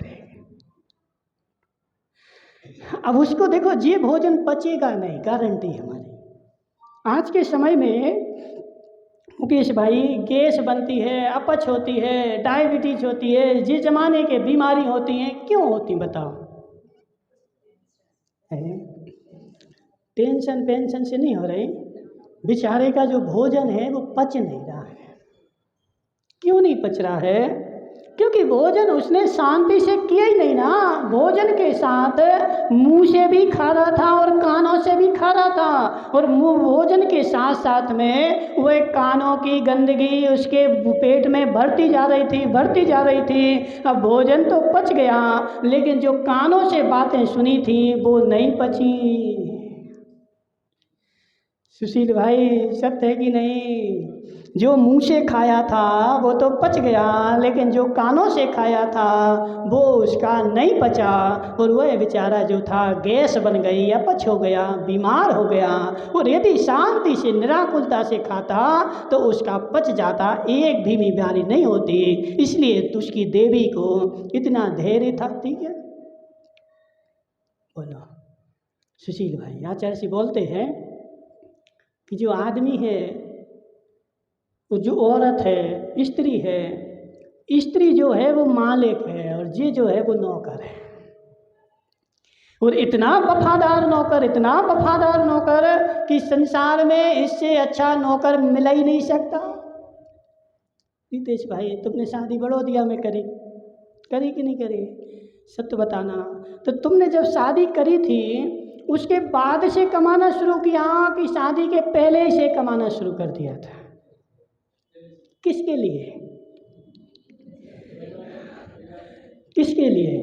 अब उसको देखो, ये भोजन पचेगा नहीं, गारंटी हमारी। आज के समय में मुकेश भाई गैस बनती है, अपच होती है, डायबिटीज होती है, जिस जमाने के बीमारी होती हैं, क्यों होती बताओ? टेंशन पेंशन से नहीं हो रही, बेचारे का जो भोजन है वो पच नहीं रहा है। क्यों नहीं पच रहा है? क्योंकि भोजन उसने शांति से किया ही नहीं ना। भोजन के साथ मुंह से भी खा रहा था और कानों से भी खा रहा था, और मुंह भोजन के साथ साथ में वो एक कानों की गंदगी उसके पेट में भरती जा रही थी, भरती जा रही थी। अब भोजन तो पच गया, लेकिन जो कानों से बातें सुनी थी वो नहीं पची। सुशील भाई, सत्य है कि नहीं? जो मुंह से खाया था वो तो पच गया, लेकिन जो कानों से खाया था वो उसका नहीं पचा, और वह बेचारा जो था गैस बन गई, अपच हो गया, बीमार हो गया। और यदि शांति से निराकुलता से खाता तो उसका पच जाता, एक भी बीमारी नहीं होती। इसलिए उसकी देवी को इतना धैर्य था। ठीक है, बोलो सुशील भाई। आचार्य जी बोलते हैं कि जो आदमी है, वो जो औरत है, स्त्री है, स्त्री जो है वो मालिक है, और ये जो है वो नौकर है। और इतना वफादार नौकर, इतना वफादार नौकर कि संसार में इससे अच्छा नौकर मिल ही नहीं सकता। रितेश भाई, तुमने शादी बड़ौदिया में करी कि नहीं करी? सत्य बताना। तो तुमने जब शादी करी थी उसके बाद से कमाना शुरू किया कि शादी के पहले से कमाना शुरू कर दिया था? किसके लिए? किसके लिए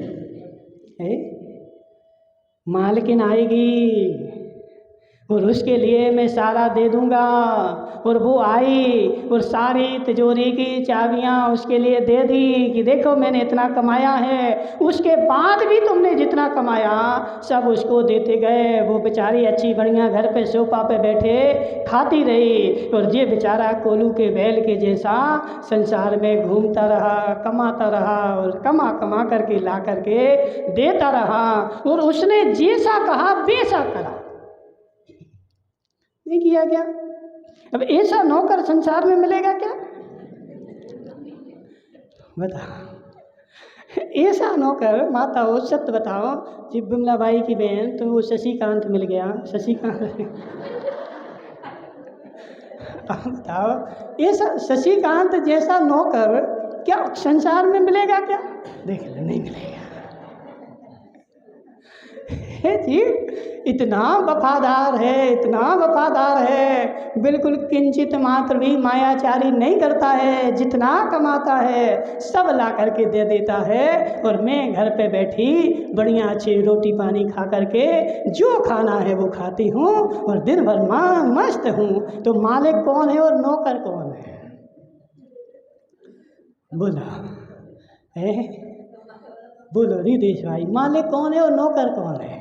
है? मालकिन आएगी और उसके लिए मैं सारा दे दूंगा, और वो आई और सारी तिजोरी की चाबियां उसके लिए दे दी कि देखो मैंने इतना कमाया है। उसके बाद भी तुमने जितना कमाया सब उसको देते गए। वो बेचारी अच्छी बढ़िया घर पे सोफा पे बैठे खाती रही, और ये बेचारा कोलू के बैल के जैसा संसार में घूमता रहा, कमाता रहा, और कमा कमा करके ला करके देता रहा। और उसने जैसा कहा वैसा करा, नहीं किया क्या? अब ऐसा नौकर संसार में मिलेगा क्या? बता, ऐसा नौकर। माताओं सत्य बताओ, जी बिमला बाई की बहन तो वो शशिकांत मिल गया, शशिकांत बताओ, ऐसा शशिकांत जैसा नौकर क्या संसार में मिलेगा क्या? देख ले, नहीं मिलेगा। जी इतना वफादार है, इतना वफादार है, बिल्कुल किंचित मात्र भी मायाचारी नहीं करता है। जितना कमाता है सब ला करके दे देता है, और मैं घर पे बैठी बढ़िया अच्छी रोटी पानी खा करके जो खाना है वो खाती हूँ, और दिन भर मस्त हूँ। तो मालिक कौन है और नौकर कौन है? बोला है? बोलो रितेश भाई, मालिक कौन है और नौकर कौन है?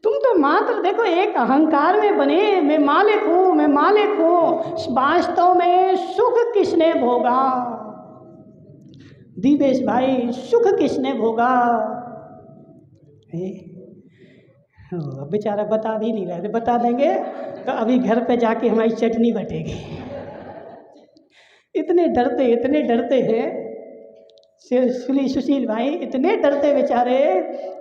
तुम तो मात्र देखो एक अहंकार में बने, मैं मालिक हूँ, मैं मालिक हूँ। वास्तव में सुख किसने भोगा? दिवेश भाई, सुख किसने भोगा? अब बेचारा बता भी नहीं रहे, बता देंगे तो अभी घर पे जाके हमारी चटनी बटेगी। इतने डरते हैं सुशील भाई, इतने डरते बेचारे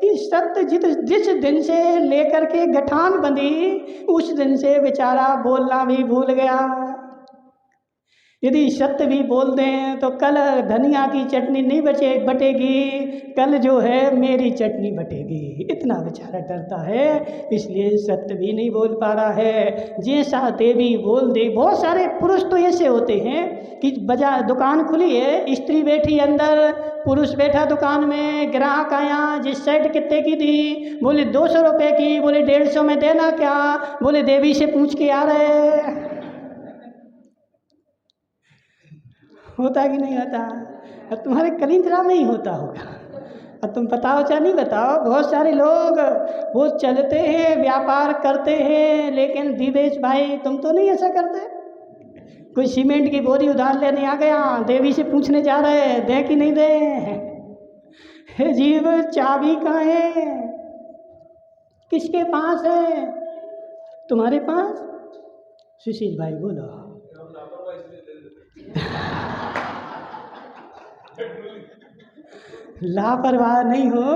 कि सत्य जिस दिन से लेकर के गठान बंधी उस दिन से बेचारा बोलना भी भूल गया। यदि सत्य भी बोल दें तो कल धनिया की चटनी नहीं बटेगी, कल जो है मेरी चटनी बटेगी। इतना बेचारा डरता है, इसलिए सत्य भी नहीं बोल पा रहा है। जैसा देवी बोल दे। बहुत सारे पुरुष तो ऐसे होते हैं कि दुकान खुली है, स्त्री बैठी अंदर, पुरुष बैठा दुकान में, ग्राहक आया, जिस शर्ट कितने की दी? बोले 200 रुपये की। बोले 150 में देना क्या? बोले देवी से पूछ के आ रहे। होता कि नहीं होता? अब तुम्हारे कलिंद्रा में ही होता होगा। अब तुम बताओ चाहे नहीं बताओ, बहुत सारे लोग वो चलते हैं, व्यापार करते हैं, लेकिन दिवेश भाई तुम तो नहीं ऐसा करते। कोई सीमेंट की बोरी उधार लेने आ गया, देवी से पूछने जा रहे दे कि नहीं दे। हे जीव, चाबी कहाँ है? किसके पास है? तुम्हारे पास? सुशील भाई बोलो। लापरवाह नहीं हो,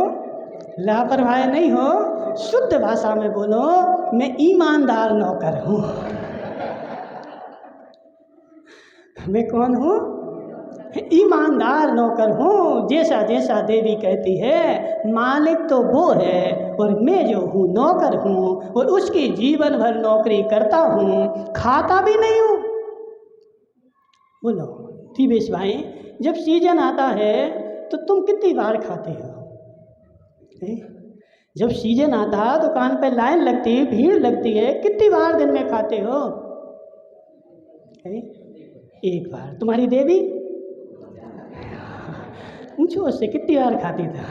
लापरवाह नहीं हो, शुद्ध भाषा में बोलो, मैं ईमानदार नौकर हूँ। मैं कौन हूँ? ईमानदार नौकर हूँ। जैसा जैसा देवी कहती है, मालिक तो वो है और मैं जो हूँ नौकर हूँ, और उसकी जीवन भर नौकरी करता हूँ, खाता भी नहीं हूँ। बोलो दिवेश भाई, जब सीजन आता है तो तुम कितनी बार खाते हो? जब सीजन आता है दुकान पे लाइन लगती है, भीड़ लगती है, कितनी बार दिन में खाते हो? एक बार। तुम्हारी देवी पूछो उससे कितनी बार खाती था?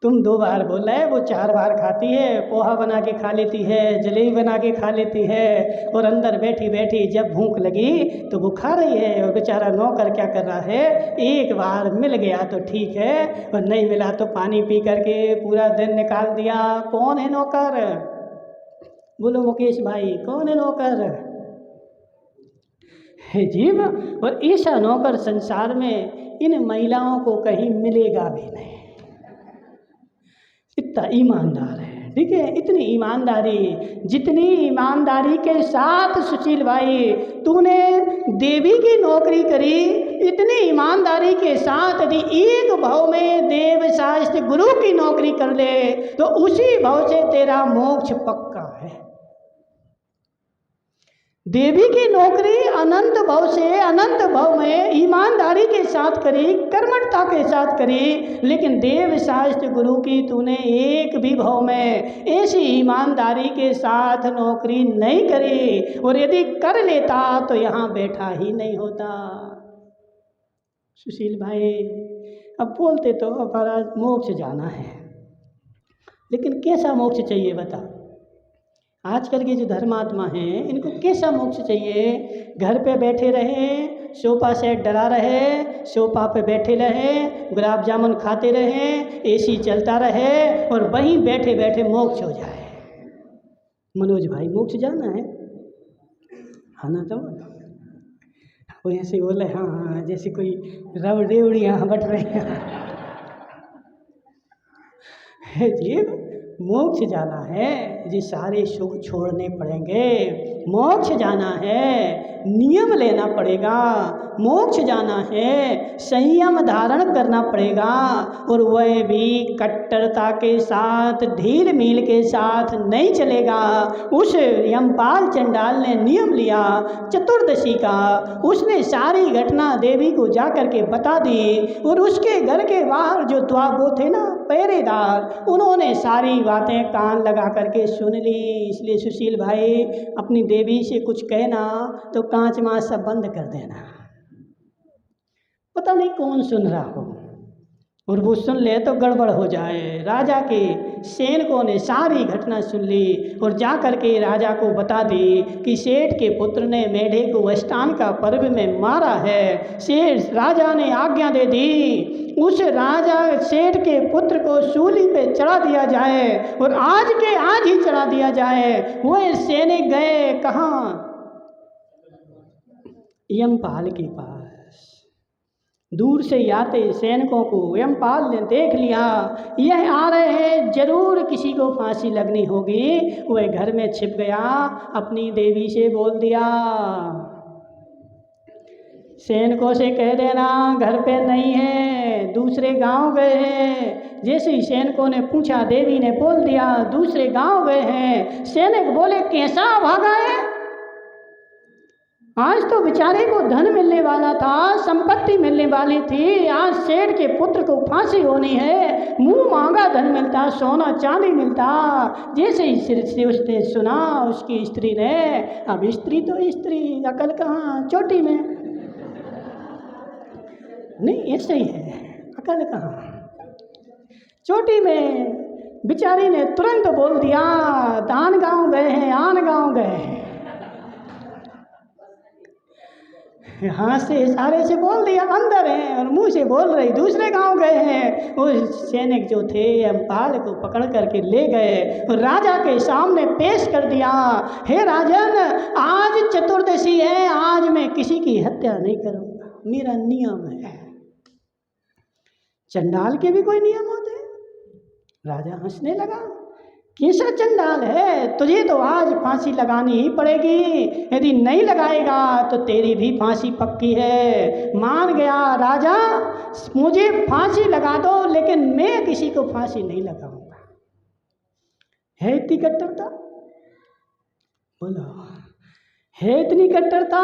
तुम 2 बार बोल रहे, वो 4 बार खाती है। पोहा बना के खा लेती है, जलेबी बना के खा लेती है, और अंदर बैठी बैठी जब भूख लगी तो वो खा रही है। और बेचारा नौकर क्या कर रहा है, एक बार मिल गया तो ठीक है, और नहीं मिला तो पानी पी करके पूरा दिन निकाल दिया। कौन है नौकर? बोलो मुकेश भाई, कौन है नौकर? है जीव। और ऐसा नौकर संसार में इन महिलाओं को कहीं मिलेगा भी नहीं। इतना ईमानदार है, ठीक है? इतनी ईमानदारी, जितनी ईमानदारी के साथ सुशील भाई तूने देवी की नौकरी करी, इतनी ईमानदारी के साथ यदि एक भाव में देव शास्त्र गुरु की नौकरी कर ले तो उसी भाव से तेरा मोक्ष पक्का है। देवी की नौकरी अनंत भाव से अनंत भाव में ईमानदारी के साथ करी, कर्मठता के साथ करी, लेकिन देव शास्त्र गुरु की तूने एक भी भाव में ऐसी ईमानदारी के साथ नौकरी नहीं करी, और यदि कर लेता तो यहाँ बैठा ही नहीं होता। सुशील भाई, अब बोलते तो हमारा मोक्ष जाना है, लेकिन कैसा मोक्ष चाहिए बता? आजकल के जो धर्मात्मा हैं इनको कैसा मोक्ष चाहिए? घर पे बैठे रहे, सोफा सेट डला रहे, सोफा पे बैठे रहे, गुलाब जामुन खाते रहे, एसी चलता रहे, और वहीं बैठे बैठे मोक्ष हो जाए। मनोज भाई, मोक्ष जाना है? हाँ ना? तो वो ऐसे बोले हाँ हाँ, जैसे कोई रब रेवड़ियाँ बट रहे हैं जी। मोक्ष जाना है जी, सारे सुख छोड़ने पड़ेंगे। मोक्ष जाना है, नियम लेना पड़ेगा। मोक्ष जाना है, संयम धारण करना पड़ेगा, और वह भी कट्टरता के साथ, ढील मील के साथ नहीं चलेगा। उस यमपाल चंडाल ने नियम लिया चतुर्दशी का, उसने सारी घटना देवी को जा कर के बता दी, और उसके घर के बाहर जो वो थे ना पहरेदार, उन्होंने सारी बातें कान लगा करके सुन ली। इसलिए सुशील भाई, अपनी देवी से कुछ कहना तो कांच मांच सब बंद कर देना। पता नहीं कौन सुन रहा हो, और वो सुन ले तो गड़बड़ हो जाए। राजा के सैनिकों ने सारी घटना सुन ली और जा कर के राजा को बता दी कि सेठ के पुत्र ने मेढे को अष्टान का पर्व में मारा है। सेठ राजा ने आज्ञा दे दी, उस राजा सेठ के पुत्र को सूली पे चढ़ा दिया जाए, और आज के आज ही चढ़ा दिया जाए। वह सैनिक गए कहाँ? यमपाल के पास। दूर से आते सैनिकों को यमपाल ने देख लिया, यह आ रहे हैं, जरूर किसी को फांसी लगनी होगी। वह घर में छिप गया, अपनी देवी से बोल दिया, सैनिकों से कह देना घर पे नहीं है, दूसरे गांव गए हैं। जैसे ही सैनिकों ने पूछा, देवी ने बोल दिया दूसरे गांव गए हैं। सैनिक बोले, कैसा भागा है? आज तो बेचारे को धन मिलने वाला था, संपत्ति मिलने वाली थी, आज सेठ के पुत्र को फांसी होनी है, मुंह मांगा धन मिलता, सोना चांदी मिलता। जैसे ही सिर से उसने सुना उसकी स्त्री ने, अब स्त्री तो स्त्री, अकल कहाँ? चोटी में नहीं, ऐसे ही है, अकल कहाँ? चोटी में। बेचारी ने तुरंत बोल दिया, दान गांव गए हैं, आन गांव गए हैं। हाथ से इशारे से बोल दिया अंदर है, और मुंह से बोल रही दूसरे गांव गए हैं। वो सैनिक जो थे यमपाल को पकड़ करके ले गए और राजा के सामने पेश कर दिया। हे राजन, आज चतुर्दशी है, आज मैं किसी की हत्या नहीं करूँगा, मेरा नियम है। चंडाल के भी कोई नियम होते हैं? राजा हंसने लगा, कैसा चंडाल है, तुझे तो आज फांसी लगानी ही पड़ेगी, यदि नहीं लगाएगा तो तेरी भी फांसी पक्की है। मान गया राजा, मुझे फांसी लगा दो लेकिन मैं किसी को फांसी नहीं लगाऊंगा। है इतनी कट्टरता, बोलो है इतनी कट्टरता।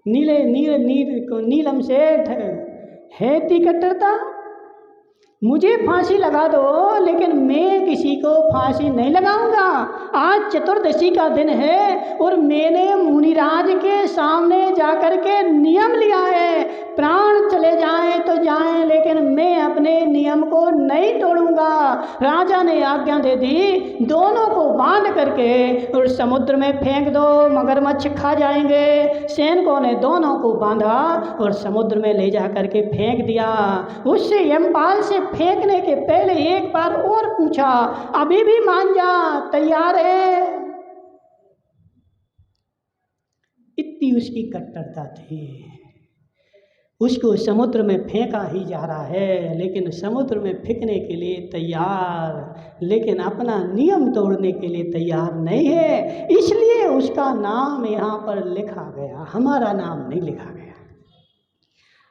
नीलम सेठ है इतनी कट्टरता, मुझे फांसी लगा दो लेकिन मैं किसी को फांसी नहीं लगाऊंगा। आज चतुर्दशी का दिन है और मैंने मुनिराज के सामने जाकर के नियम लिया है, प्राण चले जाएं तो जाएं लेकिन मैं अपने नियम को नहीं तोड़ूंगा। राजा ने आज्ञा दे दी, दोनों को बांध करके और समुद्र में फेंक दो, मगरमच्छ खा जाएंगे। सैनिकों ने दोनों को बांधा और समुद्र में ले जा करके फेंक दिया। उससे यमपाल से फेंकने के पहले एक बार और पूछा, अभी भी मान जा, तैयार है? इतनी उसकी कट्टरता थी। उसको समुद्र में फेंका ही जा रहा है लेकिन समुद्र में फेंकने के लिए तैयार, लेकिन अपना नियम तोड़ने के लिए तैयार नहीं है। इसलिए उसका नाम यहाँ पर लिखा गया, हमारा नाम नहीं लिखा गया।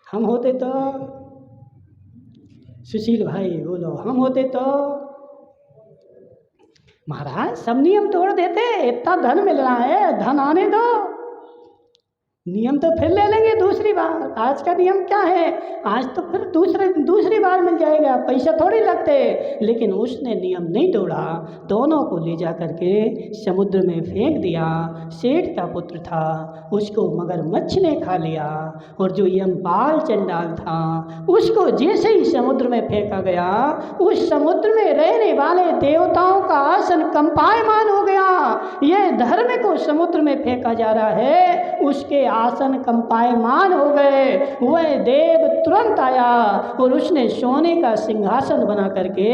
हम होते तो, सुशील भाई बोलो, हम होते तो महाराज सब नियम तोड़ देते, इतना धन मिल रहा है, धन आने दो, नियम तो फिर ले लेंगे दूसरी बार। आज का नियम क्या है, आज तो फिर दूसरी बार मिल जाएगा, पैसा थोड़ी लगते। लेकिन उसने नियम नहीं तोड़ा, दोनों को ले जा करके समुद्र में फेंक दिया। सेठ का पुत्र था, उसको मगरमच्छ ने खा लिया और जो यमपाल चंडाल था उसको जैसे ही समुद्र में फेंका गया, उस समुद्र में रहने वाले देवताओं का आसन कंपायमान हो गया। यह धर्म को समुद्र में फेंका जा रहा है, उसके आसन कंपायमान हो गए। वह देव तुरंत आया और उसने सोने का सिंहासन बना करके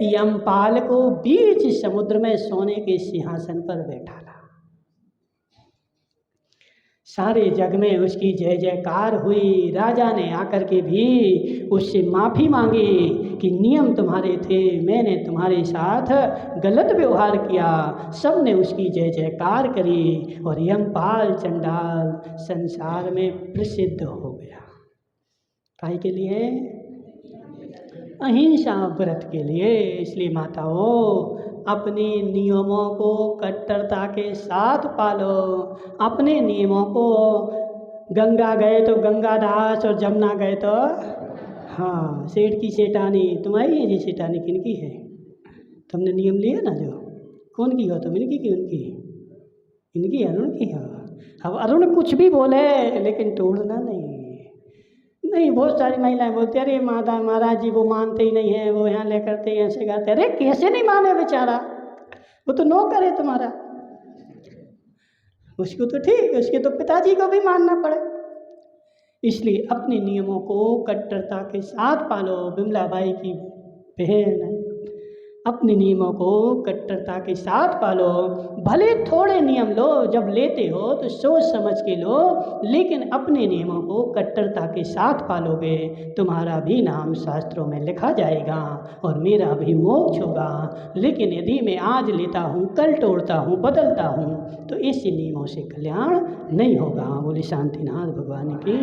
यमपाल को बीच समुद्र में सोने के सिंहासन पर बैठा ला। सारे जग में उसकी जय जयकार हुई। राजा ने आकर के भी उससे माफ़ी मांगी कि नियम तुम्हारे थे, मैंने तुम्हारे साथ गलत व्यवहार किया। सब ने उसकी जय जयकार करी और यमपाल चंडाल संसार में प्रसिद्ध हो गया। काहे के लिए? अहिंसा व्रत के लिए। इसलिए माताओं, अपने नियमों को कट्टरता के साथ पालो। अपने नियमों को, गंगा गए तो गंगादास और जमुना गए तो, हाँ, सेठ की सेठानी तुम्हारी है जी, सेठानी किनकी है? तुमने नियम लिया ना जो, कौन की हो तुम, इनकी की उनकी? इनकी, अरुण की हो। अब अरुण कुछ भी बोले लेकिन तोड़ना नहीं। बहुत सारी महिलाएं बोलती, अरे माता महाराज जी वो मानते ही नहीं है, वो यहाँ ले करते ऐसे गाते। अरे कैसे नहीं माने बेचारा, वो तो नौकर है तुम्हारा, उसको तो ठीक, उसके तो पिताजी को भी मानना पड़े। इसलिए अपने नियमों को कट्टरता के साथ पालो। बिमला बाई की बहन, अपने नियमों को कट्टरता के साथ पालो। भले थोड़े नियम लो, जब लेते हो तो सोच समझ के लो, लेकिन अपने नियमों को कट्टरता के साथ पालोगे, तुम्हारा भी नाम शास्त्रों में लिखा जाएगा और मेरा भी मोक्ष होगा। लेकिन यदि मैं आज लेता हूँ, कल तोड़ता हूँ, बदलता हूँ, तो ऐसे नियमों से कल्याण नहीं होगा। बोले शांतिनाथ भगवान की।